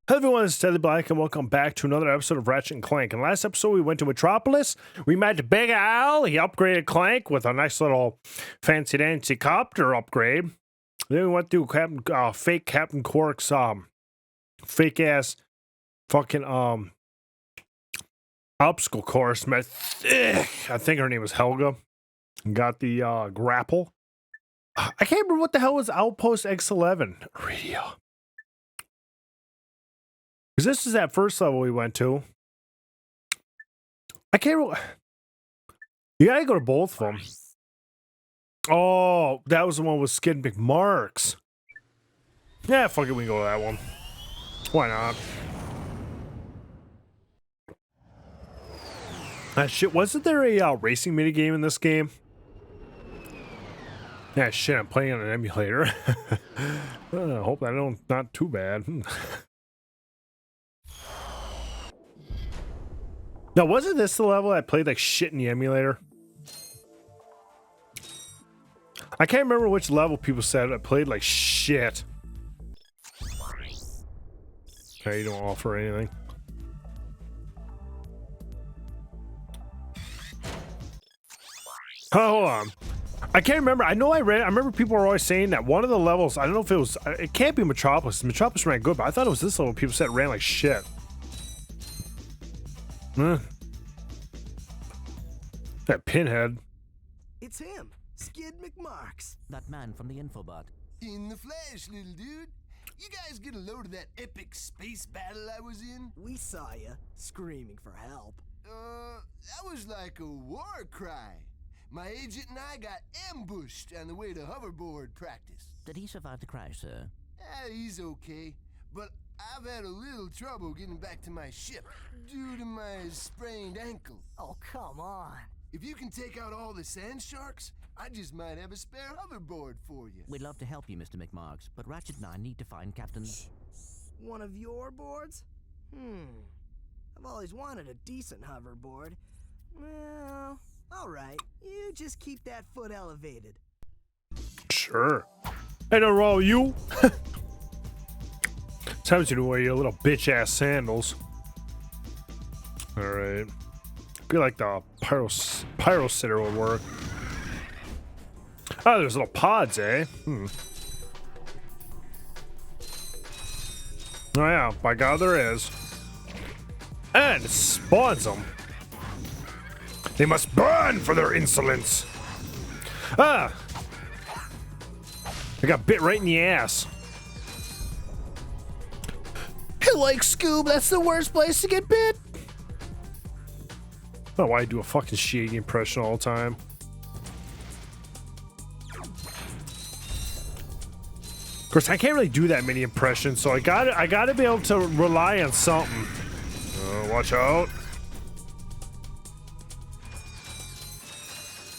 Hello everyone, it's Teddy Black and welcome back to another episode of Ratchet and Clank. In the last episode we went to Metropolis, we met Big Al, he upgraded Clank with a nice little fancy dancy copter upgrade. Then we went through fake Captain Quark's fake ass fucking obstacle course, met I think her name was Helga, and got the grapple. I can't remember what the hell was Outpost X11 radio. Because this is that first level we went to. I can't remember. You gotta go to both of them. Oh, that was the one with Skid McPOOPMarx. Yeah, fuck it, we can go to that one. Why not? Shit, wasn't there a racing minigame in this game? Yeah, shit, I'm playing on an emulator. I hope that not too bad. Now, wasn't this the level I played like shit in the emulator? I can't remember which level people said I played like shit. Okay, you don't offer anything. Oh, hold on. I can't remember. I know I remember people were always saying that one of the levels, I don't know if it was, it can't be Metropolis. Metropolis ran good, but I thought it was this level people said it ran like shit. That pinhead. It's him, Skid McPOOPMarx. That man from the infobot. In the flesh, little dude. You guys get a load of that epic space battle I was in? We saw you, screaming for help. That was like a war cry. My agent and I got ambushed on the way to hoverboard practice. Did he survive the crash, sir? He's okay, but I've had a little trouble getting back to my ship due to my sprained ankle. Oh, come on. If you can take out all the sand sharks, I just might have a spare hoverboard for you. We'd love to help you, Mr. McPOOPMarx, but Ratchet and I need to find Captain... One of your boards? I've always wanted a decent hoverboard. Well, alright. You just keep that foot elevated. Sure. Ain't no wrong with you. Time to wear your little bitch ass sandals. Alright. Feel like the pyro sitter would work. Oh, there's little pods, eh? Oh yeah, by God there is. And it spawns them. They must burn for their insolence. Ah! I got bit right in the ass. Like Scoob, that's the worst place to get bit. I don't know why I do a fucking Shaggy impression all the time. Of course, I can't really do that many impressions, so I gotta be able to rely on something. Watch out.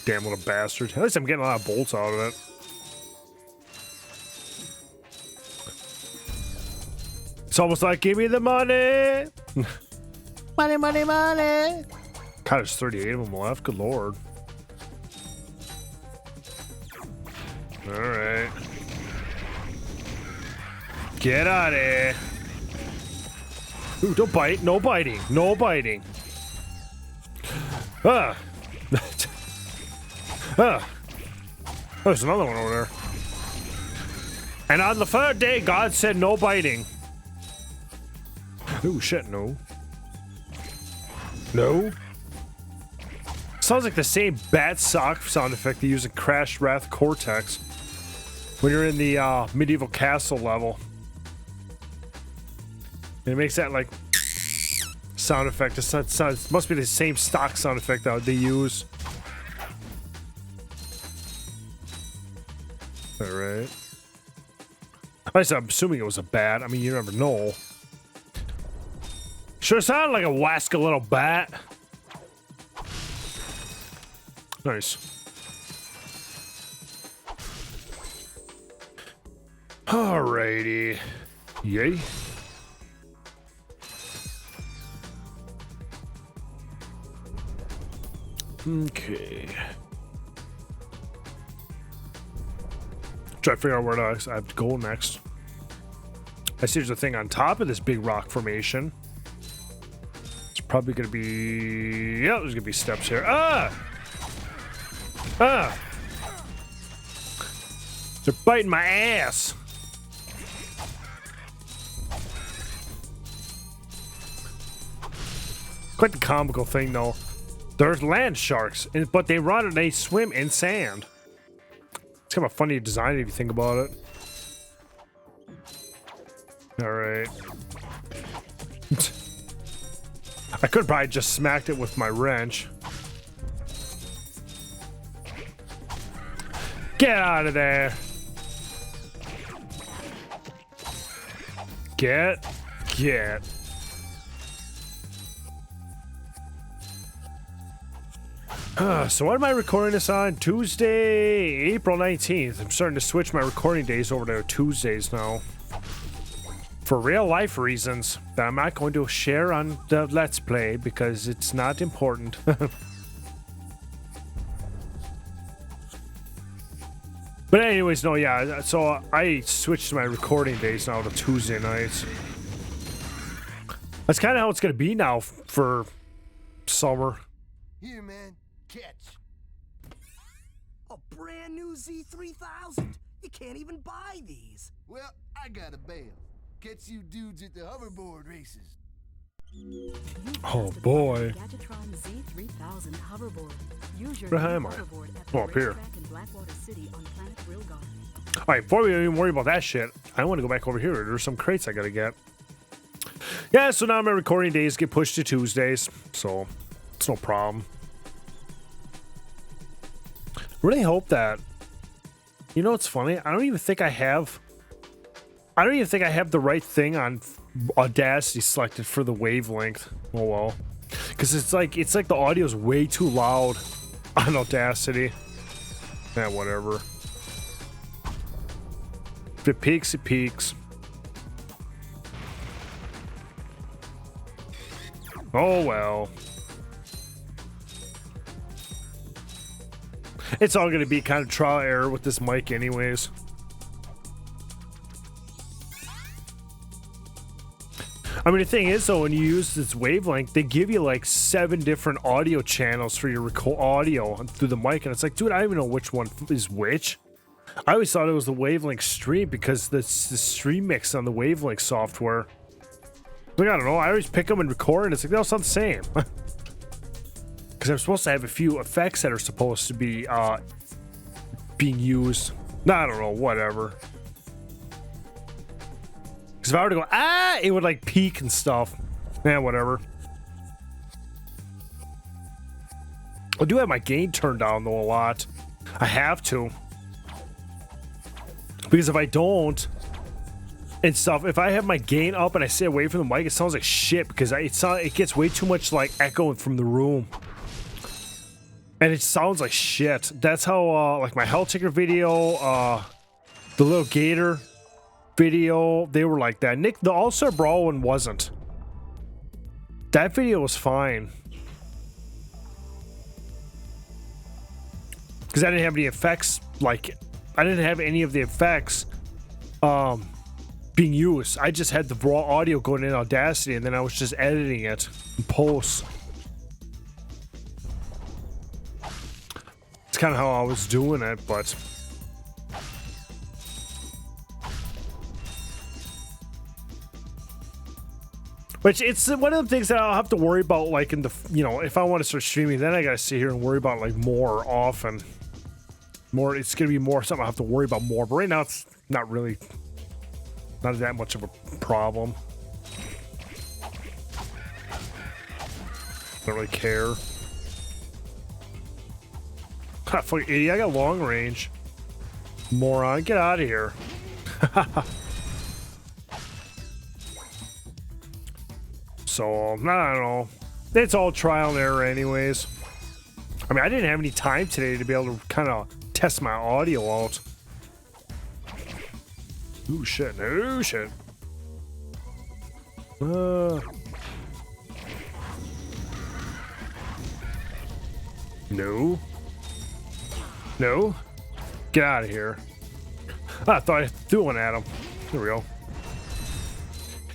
Damn little bastard. At least I'm getting a lot of bolts out of it. It's almost like, give me the money. Money, money, money. God, there's 38 of them left. Good lord. Alright. Get out of here. Ooh, don't bite. No biting. No biting. Ah. Ah. There's another one over there. And on the third day, God said no biting. Ooh, shit, no. No. Sounds like the same bat sock sound effect they use in Crash Wrath Cortex when you're in the medieval castle level. And it makes that like sound effect. It must be the same stock sound effect that they use. Alright. I'm assuming it was a bat. I mean, you never know. Sure sounded like a wasca little bat. Nice. Alrighty. Yay. Okay. Try to figure out where I have to go next. I see there's a thing on top of this big rock formation. It's probably gonna be... Yeah, there's gonna be steps here. Ah! Ah! They're biting my ass! Quite the comical thing, though. There's land sharks, but they run and they swim in sand. It's kind of a funny design if you think about it. Alright. I could probably just smacked it with my wrench. Get out of there! Get. So what am I recording this on? Tuesday, April 19th. I'm starting to switch my recording days over to Tuesdays now. For real life reasons that I'm not going to share on the Let's Play because it's not important. But anyways, no, yeah, so I switched my recording days now to Tuesday nights. That's kind of how it's going to be now for summer. Here, man. Catch. A brand new Z3000. You can't even buy these. Well, I got a bail. Catch you dudes at the hoverboard races. Oh boy. Gadgetron Z3000 hoverboard. Use your Where am I? hoverboard at the Oh, up here. racetrack in Blackwater City on Planet Grill Garden. Alright, before we even worry about that shit, I want to go back over here. There's some crates I gotta get. Yeah, so now my recording days get pushed to Tuesdays, so it's no problem. Really hope that... You know what's funny? I don't even think I have the right thing on Audacity selected for the wavelength. Oh well. Because it's like the audio's way too loud on Audacity. Yeah, whatever. If it peaks, it peaks. Oh well. It's all going to be kind of trial error with this mic anyways. I mean, the thing is, though, when you use this wavelength, they give you like 7 different audio channels for your audio through the mic, and it's like, dude, I don't even know which one is which. I always thought it was the wavelength stream because the stream mix on the wavelength software. Like, I don't know, I always pick them and record, and it's like, they all sound the same. Because I'm supposed to have a few effects that are supposed to be being used. No, I don't know, whatever. Because if I were to go, it would like peak and stuff. Yeah, whatever. I do have my gain turned down though a lot. I have to. Because if I don't and stuff, if I have my gain up and I stay away from the mic, it sounds like shit because it gets way too much like echoing from the room. And it sounds like shit. That's how like my Hell Ticker video, the little gator video, they were like that. Nick, the All-Star Brawl one wasn't. That video was fine. Because I didn't have any effects, like, I didn't have any of the effects being used. I just had the raw audio going in Audacity, and then I was just editing it in post. It's kind of how I was doing it, but... Which, it's one of the things that I'll have to worry about, like, in the, you know, if I want to start streaming, then I gotta sit here and worry about, like, more often. More, it's gonna be more something I have to worry about more, but right now it's not really, not that much of a problem. Don't really care. Ha, fucking idiot, I got long range. Moron, get out of here. So, I don't know. It's all trial and error anyways. I mean, I didn't have any time today to be able to kind of test my audio out. Ooh, shit. No shit. No. No. Get out of here. I thought I threw one at him. There we go.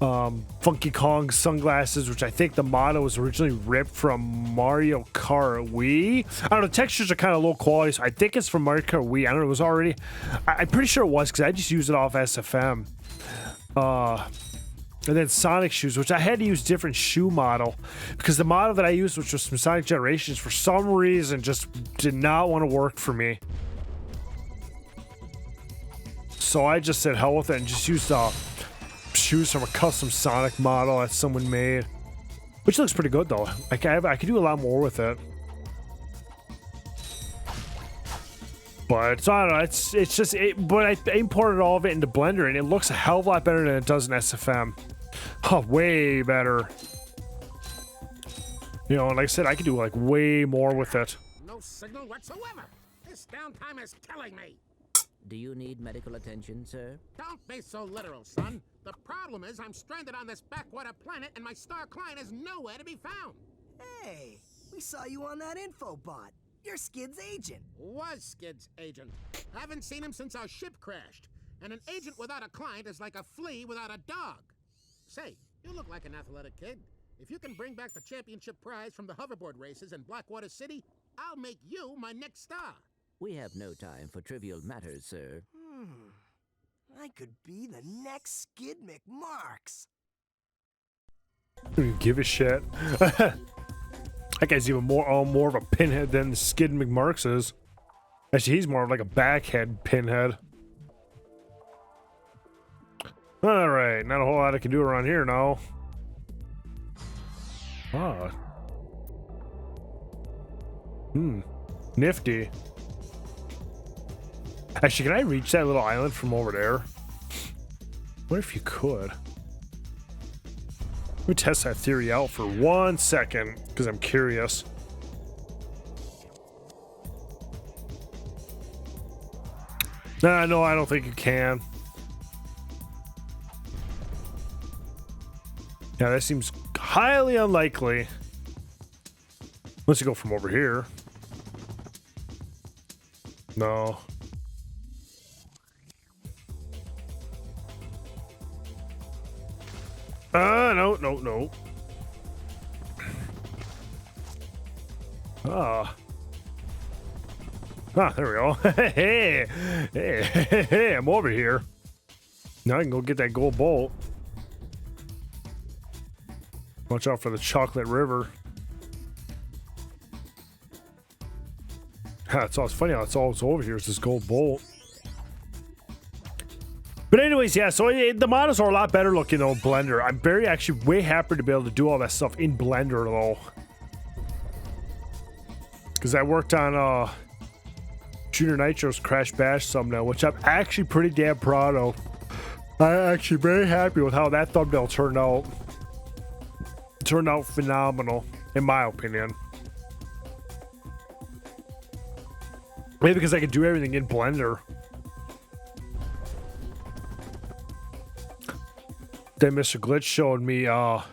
Funky Kong sunglasses, which I think the model was originally ripped from Mario Kart Wii. I don't know, the textures are kind of low quality, so I think it's from Mario Kart Wii. I don't know, it was already, I'm pretty sure it was, because I just used it off SFM. And then Sonic shoes, which I had to use different shoe model, because the model that I used, which was from Sonic Generations, for some reason just did not want to work for me. So I just said hell with it and just used shoes from a custom Sonic model that someone made, which looks pretty good though. I could do a lot more with it, but I don't know. It's just but I imported all of it into Blender and it looks a hell of a lot better than it does in SFM. Oh, way better. You know, like I said, I could do like way more with it. No signal whatsoever. This downtime is killing me. Do you need medical attention, sir? Don't be so literal, son. The problem is I'm stranded on this backwater planet and my star client is nowhere to be found. Hey, we saw you on that info bot. You're Skid's agent. Was Skid's agent. Haven't seen him since our ship crashed. And an agent without a client is like a flea without a dog. Say, you look like an athletic kid. If you can bring back the championship prize from the hoverboard races in Blackwater City, I'll make you my next star. We have no time for trivial matters, sir. I could be the next Skid McPOOPMarx. I don't even give a shit. That guy's even more of a pinhead than Skid McPOOPMarx is. Actually, he's more of like a backhead pinhead. All right, not a whole lot I can do around here now. Ah. Nifty. Actually, can I reach that little island from over there? What if you could? Let me test that theory out for 1 second, because I'm curious. Nah, no, I don't think you can. Yeah, that seems highly unlikely. Unless you go from over here. No. No. There we go. Hey, I'm over here. Now I can go get that gold bolt. Watch out for the chocolate river. It's always funny how it's always over here is this gold bolt. But anyways, yeah, so the models are a lot better looking though in Blender. I'm actually way happy to be able to do all that stuff in Blender though. Because I worked on Junior Nitro's Crash Bash thumbnail, which I'm actually pretty damn proud of. I'm actually very happy with how that thumbnail turned out. It turned out phenomenal, in my opinion. Maybe because I can do everything in Blender. Then Mr. Glitch showed me, oh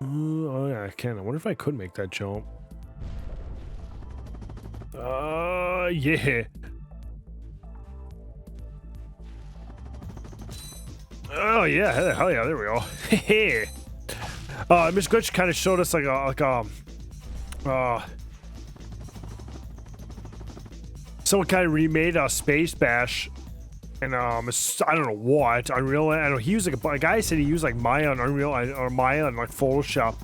yeah, I can. I wonder if I could make that jump. Yeah. Oh yeah, hell yeah, there we go. Mr. Glitch kind of showed us someone kind of remade a Space Bash. And I don't know what Unreal. I don't know. He used like a guy said he used like Maya on Unreal or Maya on like Photoshop.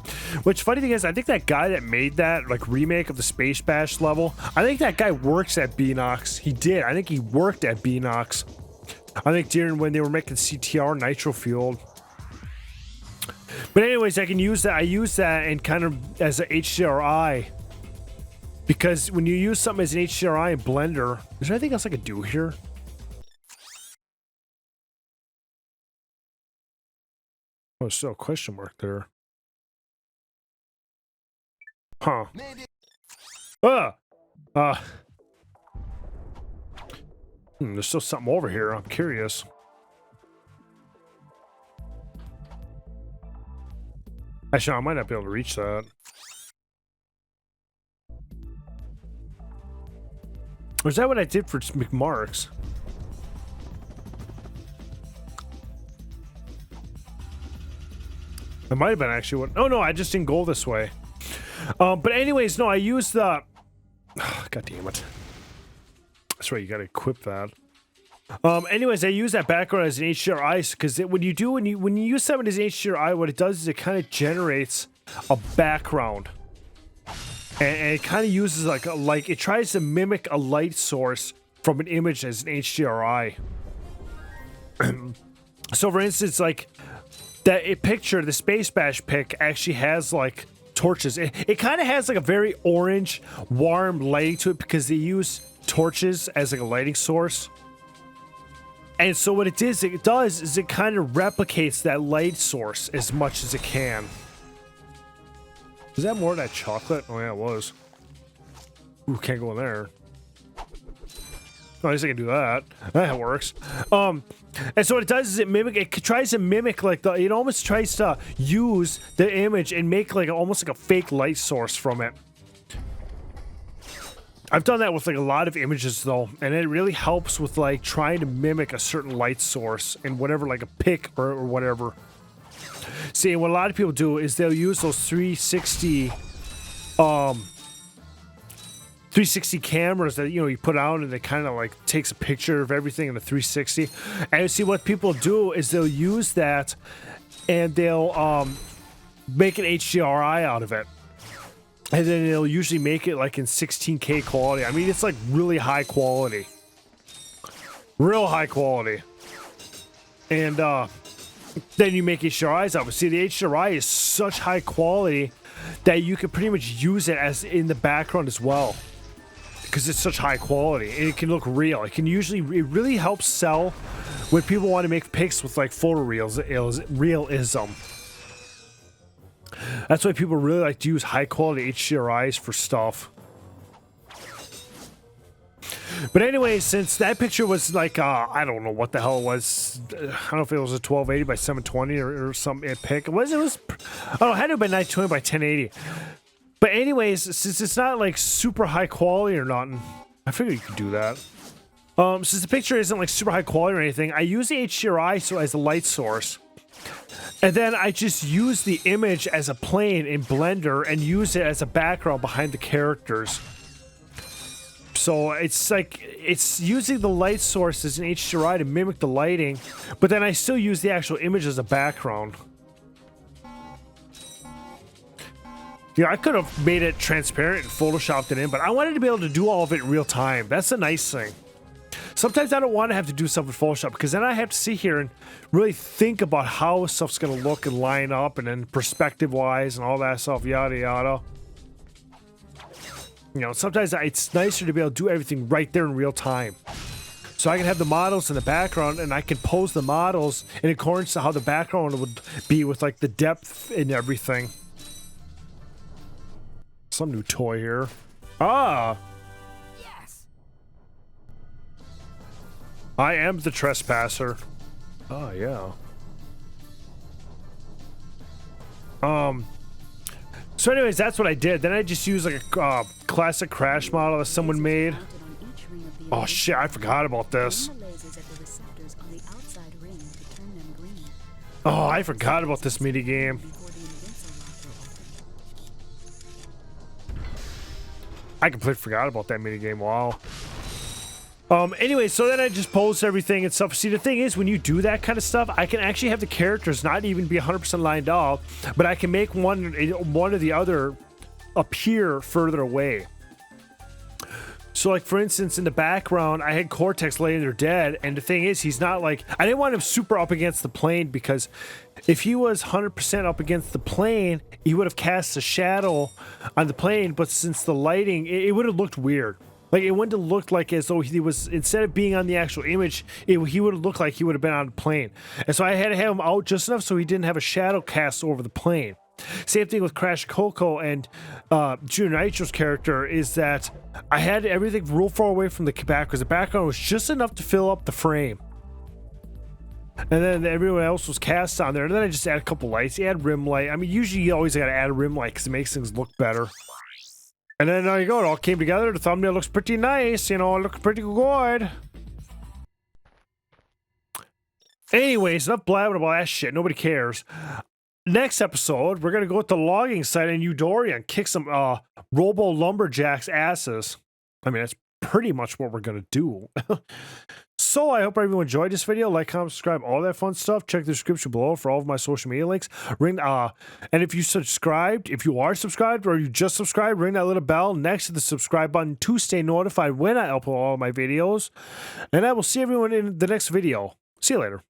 Which funny thing is, I think that guy that made that like remake of the Space Bash level, I think that guy works at Beanox. He did. I think he worked at Beanox. I think during when they were making CTR Nitro Fueled. But anyways, I can use that. I use that and kind of as a HDRI. Because when you use something as an HDRI in Blender, is there anything else I could do here? Oh, there's still a question mark there. Huh. There's still something over here. I'm curious. Actually, I might not be able to reach that. Or is that what I did for McPOOPMarx? It might have been actually what. Oh no, I just didn't go this way. But anyways, no, I used the. God damn it. That's right. You gotta equip that. Anyways, I use that background as an HDRI because when you use something as an HDRI, what it does is it kind of generates a background, and it kind of uses like it tries to mimic a light source from an image as an HDRI. So, for instance, like that picture, the Space Bash pic actually has like torches. It kind of has like a very orange, warm lighting to it because they use torches as like a lighting source. And so what it does is it kind of replicates that light source as much as it can. Was that more of that chocolate? Oh yeah, it was. Ooh, can't go in there. Oh, at least I can do that. That works. And so what it does is it tries to mimic like it almost tries to use the image and make like almost like a fake light source from it. I've done that with like a lot of images though, and it really helps with like trying to mimic a certain light source in whatever, like a pic or whatever. See, what a lot of people do is they'll use those 360 cameras that you put out, and it kind of like takes a picture of everything in the 360. And you see what people do is they'll use that and they'll make an HDRI out of it. And then they'll usually make it like in 16K quality. I mean, it's like really high quality. Real high quality. And then you make HDRIs out of it. See, the HDRI is such high quality that you can pretty much use it as in the background as well. Because it's such high quality. And it can look real. It really helps sell when people want to make pics with like realism. That's why people really like to use high quality HDRIs for stuff. But anyway, since that picture was like, I don't know what the hell it was. I don't know if it was a 1280 by 720 or some pic. It was, I don't know, it had to have been 920 by 1080. But anyways, since it's not like super high quality or nothing, I figured you could do that. Since the picture isn't like super high quality or anything, I use the HDRI as a light source. And then I just use the image as a plane in Blender and use it as a background behind the characters. So it's like, it's using the light source as an HDRI to mimic the lighting, but then I still use the actual image as a background. Yeah, I could have made it transparent and photoshopped it in, but I wanted to be able to do all of it in real time. That's the nice thing. Sometimes I don't want to have to do stuff with Photoshop because then I have to sit here and really think about how stuff's going to look and line up and then perspective-wise and all that stuff, yada, yada. Sometimes it's nicer to be able to do everything right there in real time. So I can have the models in the background and I can pose the models in accordance to how the background would be with like the depth and everything. Some new toy here. Ah! I am the trespasser. Oh, yeah. So anyways, that's what I did. Then I just used like a classic Crash model that someone made. Oh shit, I forgot about this. Oh, I forgot about this mini game. I completely forgot about that mini game. Wow. Anyway, so then I just post everything and stuff. See, the thing is, when you do that kind of stuff, I can actually have the characters not even be 100% lined up, but I can make one or the other appear further away. So, like, for instance, in the background, I had Cortex laying there dead, and the thing is, he's not like... I didn't want him super up against the plane, because if he was 100% up against the plane, he would have cast a shadow on the plane, but since the lighting, it would have looked weird. Like, it wouldn't have looked like as though he was, instead of being on the actual image, he would have looked like he would have been on the plane. And so I had to have him out just enough so he didn't have a shadow cast over the plane. Same thing with Crash Coco and Junior Nitro's character is that I had everything real far away from the back because the background was just enough to fill up the frame. And then everyone else was cast on there. And then I just add a couple lights, add rim light. I mean, usually you always got to add a rim light because it makes things look better. And then there you go, it all came together. The thumbnail looks pretty nice, it looks pretty good. Anyways, enough blabbing about that shit. Nobody cares. next episode, we're going to go to the logging site in Eudora and kick some robo lumberjacks' asses. I mean, that's pretty much what we're going to do. So I hope everyone enjoyed this video. Like, comment, subscribe, all that fun stuff. Check the description below for all of my social media links. And if you subscribed, if you are subscribed or you just subscribed, ring that little bell next to the subscribe button to stay notified when I upload all my videos. And I will see everyone in the next video. See you later.